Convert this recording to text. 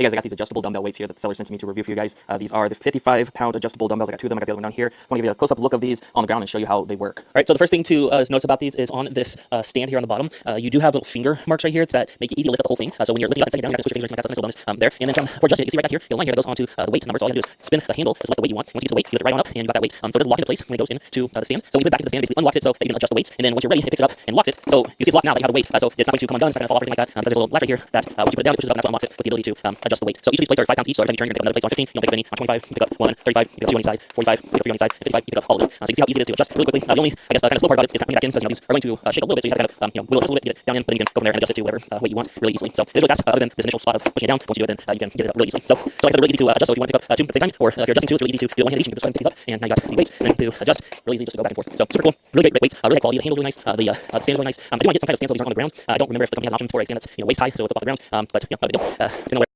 Hey guys, I got these adjustable dumbbell weights here that the seller sent to me to review for you guys. These are the 55-pound adjustable dumbbells. I got two of them. I got the other one down here. I want to give you a close-up look of these on the ground and show you how they work. All right, so the first thing to notice about these is on this stand here on the bottom, you do have little finger marks right here that make it easy to lift up the whole thing. So when you're lifting it up and down, you got to switch your fingers like that. So that's a nice little bonus there. And then for adjusting it, you can see right back here, the line here that goes onto the weight number. So all you gotta do is spin the handle to select the weight you want. Once you get the weight, you lift it right on up, and you got that weight. So it doesn't lock into place when it goes into the stand. So when you put it back into the stand, it basically unlocks it so that you can adjust the weights. And then once you're ready, it picks it up and locks it. So you see it's locked now that you have the weight. So it's not going to come undone. It's not going to fall off or anything like that. Because there's a little latch right here that once you put it down, it pushes it up and that's what unlocks it with the ability to adjust the weight. So each of these plates are 5 pounds each. So every time you turn, you're going to pick up another plate. So on 15, you don't pick up any. On 25, you pick up 1. 35, you pick up 2 on each side. 45, you pick up 3 on each side. 55, you pick up all of them. So you can see how easy it is to adjust really quickly. The only, I guess, kind of slow part about it is bringing it back in because these are going to shake a little bit. So you have to kind of wiggle it just a little bit, get it down in, but then you can go from there and adjust it to whatever weight you want really easily. So it is really fast. Other than this initial spot of pushing it down, once you do it, then you can get it up really easily. So like I said, really easy to adjust. So if you want to pick up 2 at the same time, or if you're adjusting 2, it's really easy to do one hand each. You can just go ahead and pick these up, and now you got the weights, and then to adjust, really easy just to go back and forth. So super cool, really great weights, really high quality. The handle's really nice. The stand is really nice. I do want to get some kind of stand so these aren't on the ground. I don't remember if the company has an option for a stand that's waist high, so it's up off the ground. But yeah, not a big deal.